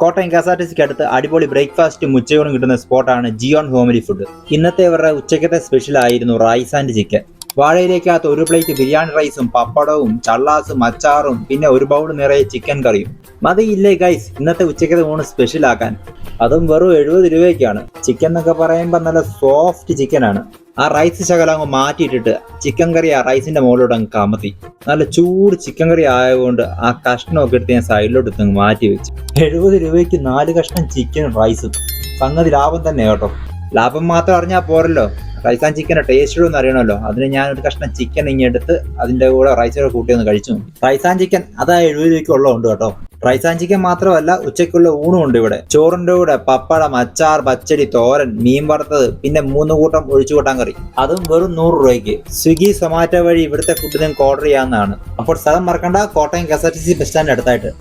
കോട്ടയം KSRTCക്ക് അടുത്ത് അടിപൊളി ബ്രേക്ക്ഫാസ്റ്റും ഉച്ചയൂണും കിട്ടുന്ന സ്പോട്ടാണ് ജിയോൺ ഹോംലി ഫുഡ്. ഇന്നത്തെ ഇവരുടെ ഉച്ചക്കത്തെ സ്പെഷ്യൽ ആയിരുന്നു റൈസ് ആൻഡ് ചിക്കൻ. വാഴയിലേക്കകത്ത് ഒരു പ്ലേറ്റ് ബിരിയാണി റൈസും പപ്പടവും ചള്ളാസും അച്ചാറും പിന്നെ ഒരു ബൗൾ നിറയെ ചിക്കൻ കറിയും. മതിയില്ലേ ഗൈസ് ഇന്നത്തെ ഉച്ചക്കത്തെ ഊണ് സ്പെഷ്യൽ ആക്കാൻ? അതും വെറും 70 രൂപയ്ക്കാണ്. ചിക്കൻ എന്നൊക്കെ പറയുമ്പോൾ നല്ല സോഫ്റ്റ് ചിക്കനാണ്. ആ റൈസ് ശകലം അങ്ങ് മാറ്റിയിട്ടിട്ട് ചിക്കൻ കറി ആ റൈസിന്റെ മുകളിലോട്ട് അങ്ങ് കമത്തി. നല്ല ചൂട് ചിക്കൻ കറി ആയതുകൊണ്ട് ആ കഷ്ണമൊക്കെ എടുത്ത് ഞാൻ സൈഡിലോട്ട് അങ്ങ് മാറ്റി വെച്ചു. 70 രൂപയ്ക്ക് 4 കഷ്ണം ചിക്കനും റൈസും. സംഗതി ലാഭം തന്നെ കേട്ടോ. ലാഭം മാത്രം അറിഞ്ഞാൽ പോരല്ലോ, റൈസ് ആൻഡ് ചിക്കൻ്റെ ടേസ്റ്റ് ഒന്ന് അറിയണമല്ലോ. അതിന് ഞാൻ ഒരു കഷ്ണം ചിക്കൻ ഇങ്ങെടുത്ത് അതിന്റെ കൂടെ റൈസോടെ കൂട്ടി ഒന്ന് കഴിച്ചു. റൈസ് ആൻഡ് ചിക്കൻ അതാ 70 രൂപയ്ക്ക് ഉള്ളതുണ്ട് കേട്ടോ. റൈസ് ആൻഡ് ചിക്കൻ മാത്രമല്ല, ഉച്ചയ്ക്കുള്ള ഊണും ഉണ്ട് ഇവിടെ. ചോറിന്റെ കൂടെ പപ്പടം, അച്ചാർ, പച്ചടി, തോരൻ, മീൻ വറുത്തത്, പിന്നെ 3 കൂട്ടം ഒഴിച്ചുകൂട്ടാൻ കറി. അതും വെറും 100 രൂപയ്ക്ക്. സ്വിഗ്ഗി, സൊമാറ്റോ വഴി ഇവിടുത്തെ ഫുഡ് നിങ്ങൾക്ക് ഓർഡർ ചെയ്യാവുന്നതാണ്. അപ്പോൾ സ്ഥലം മറക്കണ്ട, കോട്ടയം KSRTC ബസ് സ്റ്റാൻഡ് അടുത്തായിട്ട്.